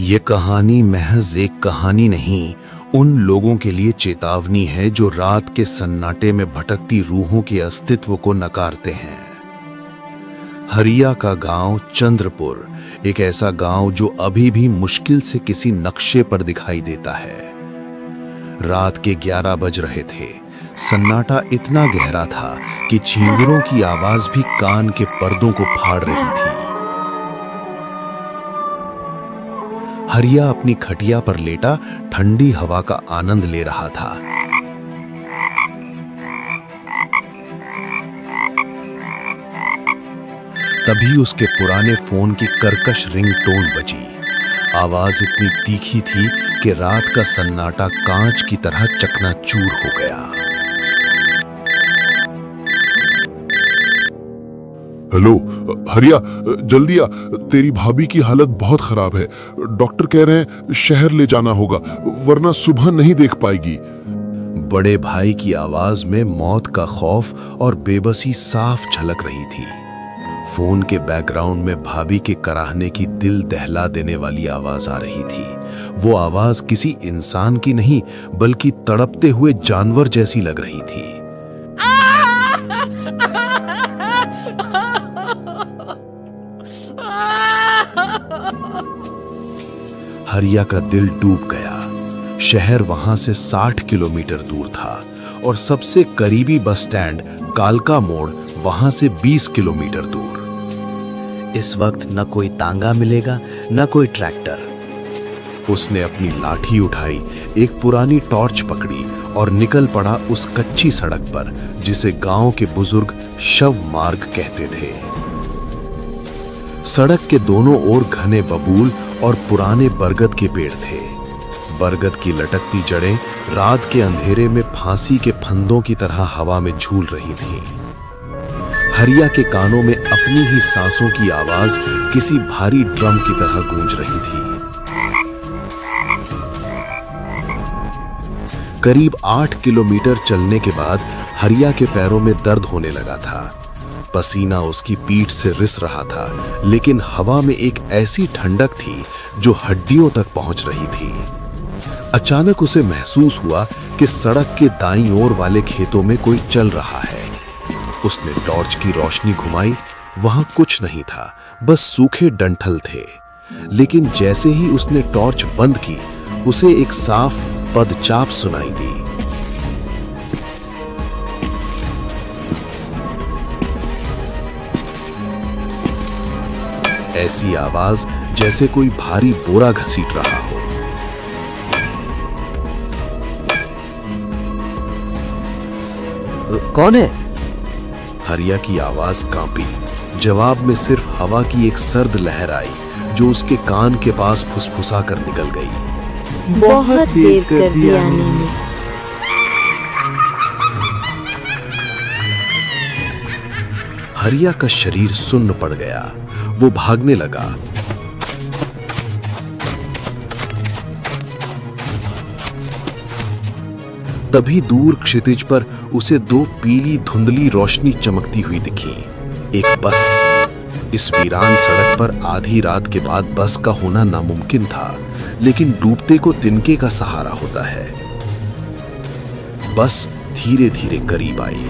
ये कहानी महज एक कहानी नहीं, उन लोगों के लिए चेतावनी है जो रात के सन्नाटे में भटकती रूहों के अस्तित्व को नकारते हैं। हरिया का गांव चंद्रपुर एक ऐसा गांव जो अभी भी मुश्किल से किसी नक्शे पर दिखाई देता है। रात के 11 बज रहे थे। सन्नाटा इतना गहरा था कि झींगुरों की आवाज भी कान के पर्दों को फाड़ रही थी। हरिया अपनी खटिया पर लेटा ठंडी हवा का आनंद ले रहा था। तभी उसके पुराने फोन की कर्कश रिंगटोन बजी। आवाज इतनी तीखी थी कि रात का सन्नाटा कांच की तरह चकनाचूर हो गया। हेलो हरिया, जल्दी आ, तेरी भाभी की हालत बहुत खराब है। डॉक्टर कह रहे हैं शहर ले जाना होगा, वरना सुबह नहीं देख पाएगी। बड़े भाई की आवाज में मौत का खौफ और बेबसी साफ झलक रही थी। फोन के बैकग्राउंड में भाभी के कराहने की दिल दहला देने वाली आवाज आ रही थी। वो आवाज किसी इंसान की नहीं बल्कि तड़पते हुए जानवर जैसी लग रही थी। हरिया का दिल डूब गया। शहर वहां से 60 किलोमीटर दूर था और सबसे करीबी बस स्टैंड कालका मोड़ वहां से 20 किलोमीटर दूर। इस वक्त न कोई तांगा मिलेगा न कोई ट्रैक्टर। उसने अपनी लाठी उठाई, एक पुरानी टॉर्च पकड़ी और निकल पड़ा उस कच्ची सड़क पर जिसे गांव के बुजुर्ग शव मार्ग कहते थे। सड़क के दोनों ओर घने बबूल और पुराने बरगद के पेड़ थे। बरगद की लटकती जड़ें रात के अंधेरे में फांसी के फंदों की तरह हवा में झूल रही थीं। हरिया के कानों में अपनी ही सांसों की आवाज किसी भारी ड्रम की तरह गूंज रही थी। करीब 8 किलोमीटर चलने के बाद हरिया के पैरों में दर्द होने लगा था। पसीना उसकी पीठ से रिस रहा था, लेकिन हवा में एक ऐसी ठंडक थी जो हड्डियों तक पहुंच रही थी। अचानक उसे महसूस हुआ कि सड़क के दाईं ओर वाले खेतों में कोई चल रहा है। उसने टॉर्च की रोशनी घुमाई। वहां कुछ नहीं था, बस सूखे डंठल थे। लेकिन जैसे ही उसने टॉर्च बंद की, उसे एक साफ पदचाप सुनाई दी। ऐसी आवाज जैसे कोई भारी बोरा घसीट रहा हो। कौन है? हरिया की आवाज कांपी। जवाब में सिर्फ हवा की एक सर्द लहर आई जो उसके कान के पास फुसफुसा कर निकल गई। बहुत देर कर दी आने में। हरिया का शरीर सुन्न पड़ गया। वो भागने लगा। तभी दूर क्षितिज पर उसे 2 पीली धुंधली रोशनी चमकती हुई दिखी। एक बस। इस वीरान सड़क पर आधी रात के बाद बस का होना नामुमकिन था, लेकिन डूबते को तिनके का सहारा होता है। बस धीरे धीरे करीब आई।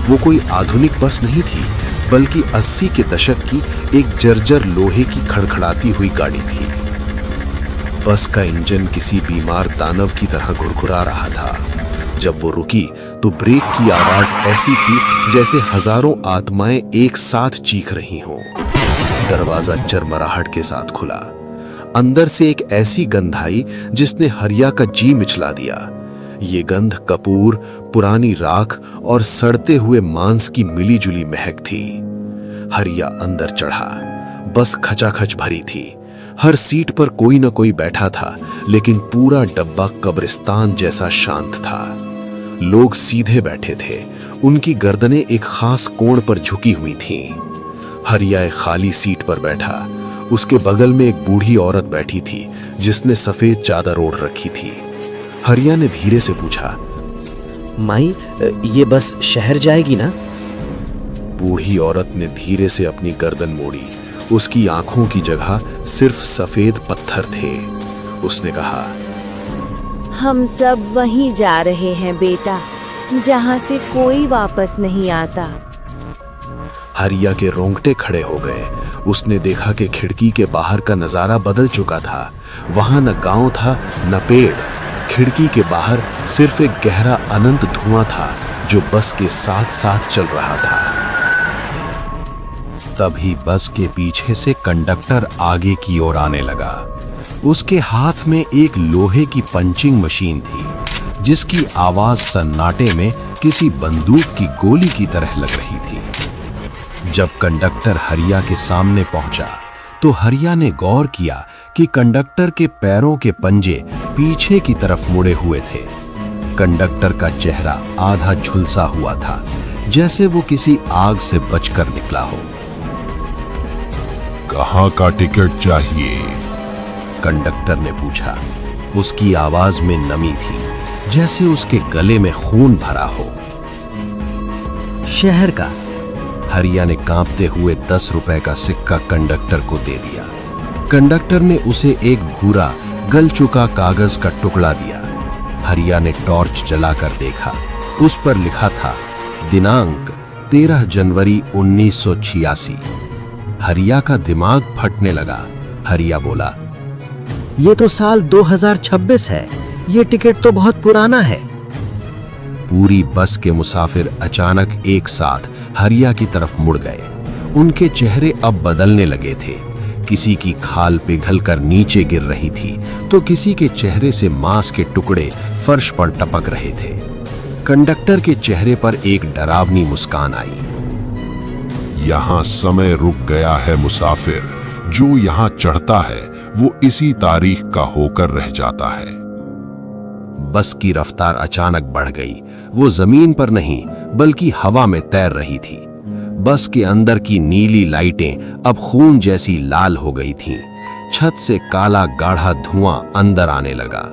वो कोई आधुनिक बस नहीं थी, बल्कि 80 के दशक की एक जर्जर लोहे की खड़खड़ाती हुई गाड़ी थी। बस का इंजन किसी बीमार दानव की तरह घुरघुरा रहा था। जब वो रुकी तो ब्रेक की आवाज ऐसी थी जैसे हजारों आत्माएं एक साथ चीख रही हों। दरवाजा चरमराहट के साथ खुला। अंदर से एक ऐसी गंध आई जिसने हरिया का जी मिचला दिया। ये गंध कपूर, पुरानी राख और सड़ते हुए मांस की मिलीजुली महक थी। हरिया अंदर चढ़ा। बस खचाखच भरी थी। हर सीट पर कोई न कोई बैठा था, लेकिन पूरा डब्बा कब्रिस्तान जैसा शांत था। लोग सीधे बैठे थे। उनकी गर्दनें एक खास कोण पर झुकी हुई थीं। हरिया एक खाली सीट पर बैठा। उसके बगल में एक बूढ़ी औरत बैठी थी जिसने सफेद चादर ओढ़ रखी थी। हरिया ने धीरे से पूछा, माई, ये बस शहर जाएगी ना? बूढ़ी औरत ने धीरे से अपनी गर्दन मोड़ी उसकी आंखों की जगह सिर्फ सफेद पत्थर थे। उसने कहा, हम सब वहीं जा रहे हैं बेटा, जहाँ से कोई वापस नहीं आता। हरिया के रोंगटे खड़े हो गए। उसने देखा कि खिड़की के बाहर का नजारा बदल चुका था। वहां न गांव था न पेड़। खिड़की के बाहर सिर्फ एक गहरा अनंत धुआं था जो बस के साथ साथ चल रहा था। तभी बस के पीछे से कंडक्टर आगे की ओर आने लगा। उसके हाथ में एक लोहे की पंचिंग मशीन थी, जिसकी आवाज सन्नाटे में किसी बंदूक की गोली की तरह लग रही थी। जब कंडक्टर हरिया के सामने पहुंचा तो हरिया ने गौर किया कि कंडक्टर के पैरों के पंजे पीछे की तरफ मुड़े हुए थे। कंडक्टर का चेहरा आधा झुलसा हुआ था, जैसे वो किसी आग से बचकर निकला हो। कहाँ का टिकट चाहिए? कंडक्टर ने पूछा। उसकी आवाज में नमी थी, जैसे उसके गले में खून भरा हो। शहर का। हरिया ने कांपते हुए 10 रुपए का सिक्का कंडक्टर को दे दिया। कंडक्टर ने उसे एक भूरा गल चुका कागज का टुकड़ा दिया। हरिया ने टॉर्च जलाकर देखा। उस पर लिखा था दिनांक 13 जनवरी 1986। हरिया का दिमाग फटने लगा। हरिया बोला, ये तो साल 2026 है। ये टिकट तो बहुत पुराना है। पूरी बस के मुसाफिर अचानक एक साथ हरिया की तरफ मुड़ गए। उनके चेहरे अब बदलने लगे थे। किसी की खाल पिघलकर नीचे गिर रही थी तो किसी के चेहरे से मांस के टुकड़े फर्श पर टपक रहे थे। कंडक्टर के चेहरे पर एक डरावनी मुस्कान आई। यहाँ समय रुक गया है मुसाफिर। जो यहाँ चढ़ता है वो इसी तारीख का होकर रह जाता है। बस की रफ्तार अचानक बढ़ गई। वो जमीन पर नहीं बल्कि हवा में तैर रही थी। बस के अंदर की नीली लाइटें अब खून जैसी लाल हो गई थीं। छत से काला गाढ़ा धुआं अंदर आने लगा।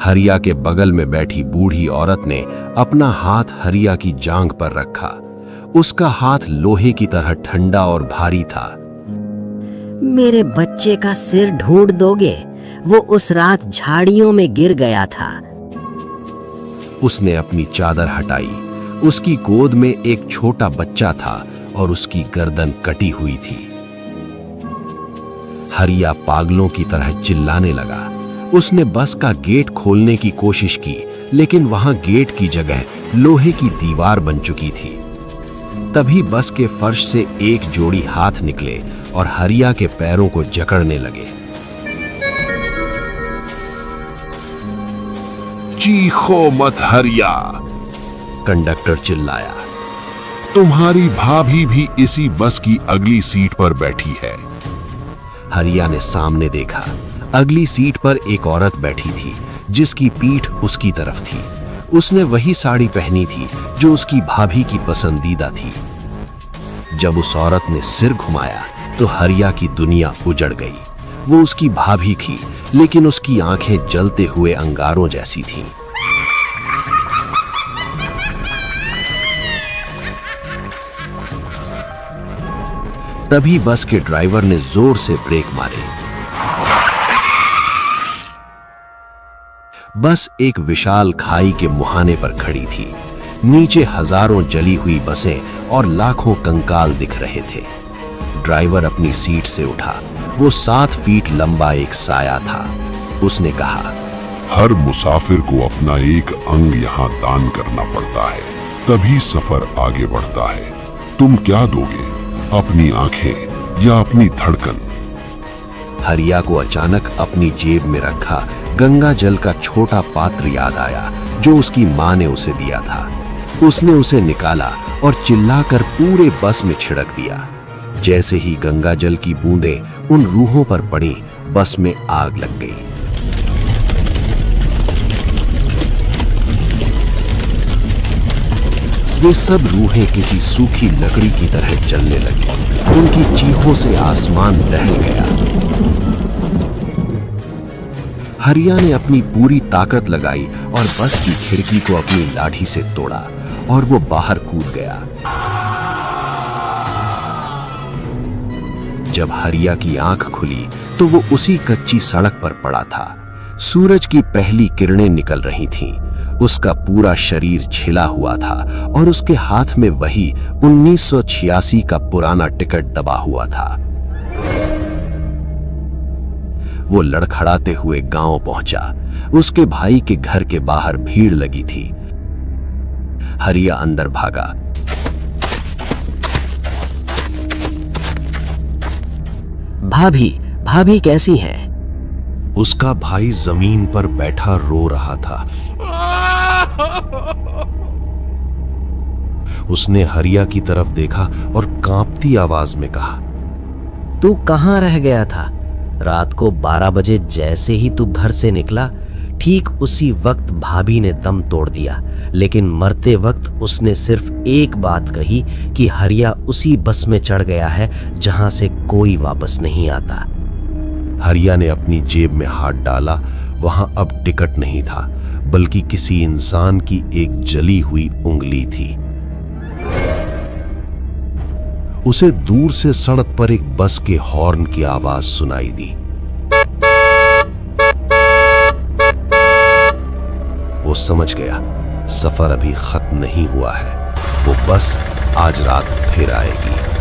हरिया के बगल में बैठी बूढ़ी औरत ने अपना हाथ हरिया की जांघ पर रखा। उसका हाथ लोहे की तरह ठंडा और भारी था। मेरे बच्चे का सिर ढूंढ दोगे? वो उस रात झाड़ियों में गिर गया था। उसने अपनी चादर हटाई। उसकी गोद में एक छोटा बच्चा था और उसकी गर्दन कटी हुई थी। हरिया पागलों की तरह चिल्लाने लगा। उसने बस का गेट खोलने की कोशिश की, लेकिन वहां गेट की जगह लोहे की दीवार बन चुकी थी। तभी बस के फर्श से एक जोड़ी हाथ निकले और हरिया के पैरों को जकड़ने लगे। चीखो मत हरिया, कंडक्टर चिल्लाया। तुम्हारी भाभी भी इसी बस की अगली सीट पर बैठी है। हरिया ने सामने देखा। अगली सीट पर एक औरत बैठी थी जिसकी पीठ उसकी तरफ थी। उसने वही साड़ी पहनी थी जो उसकी भाभी की पसंदीदा थी। जब उस औरत ने सिर घुमाया तो हरिया की दुनिया उजड़ गई। वो उसकी भाभी थी, लेकिन उसकी आंखें जलते हुए अंगारों जैसी थीं। तभी बस के ड्राइवर ने जोर से ब्रेक मारे। बस एक विशाल खाई के मुहाने पर खड़ी थी। नीचे हजारों जली हुई बसें और लाखों कंकाल दिख रहे थे। ड्राइवर अपनी सीट से उठा। वो 7 फीट लंबा एक साया था। उसने कहा, हर मुसाफिर को अपना एक अंग यहाँ दान करना पड़ता है, तभी सफर आगे बढ़ता है। तुम क्या दोगे, अपनी आंखें या अपनी धड़कन? हरिया को अचानक अपनी जेब में रखा गंगा जल का छोटा पात्र याद आया जो उसकी माँ ने उसे दिया था। उसने उसे निकाला और चिल्लाकर पूरे बस में छिड़क दिया। जैसे ही गंगा जल की बूंदें उन रूहों पर पड़ी, बस में आग लग गई। वे सब रूहें किसी सूखी लकड़ी की तरह जलने लगी। उनकी चीखों से आसमान दहल गया। हरिया ने अपनी पूरी ताकत लगाई और बस की खिड़की को अपनी लाठी से तोड़ा और वो बाहर कूद गया। जब हरिया की आंख खुली तो वो उसी कच्ची सड़क पर पड़ा था। सूरज की पहली किरणें निकल रही थीं। उसका पूरा शरीर छिला हुआ था और उसके हाथ में वही 1986 का पुराना टिकट दबा हुआ था। वो लड़खड़ाते हुए गांव पहुंचा। उसके भाई के घर के बाहर भीड़ लगी थी। हरिया अंदर भागा। भाभी, भाभी कैसी हैं? उसका भाई जमीन पर बैठा रो रहा था। उसने हरिया की तरफ देखा और कांपती आवाज में कहा, तू कहाँ रह गया था? रात को 12 बजे जैसे ही तू घर से निकला, ठीक उसी वक्त भाभी ने दम तोड़ दिया। लेकिन मरते वक्त उसने सिर्फ एक बात कही कि हरिया उसी बस में चढ़ गया है जहां से कोई वापस नहीं आता। हरिया ने अपनी जेब में हाथ डाला। वहां अब टिकट नहीं था, बल्कि किसी इंसान की एक जली हुई उंगली थी। उसे दूर से सड़क पर एक बस के हॉर्न की आवाज सुनाई दी। वो समझ गया सफर अभी खत्म नहीं हुआ है। वो बस आज रात फिर आएगी।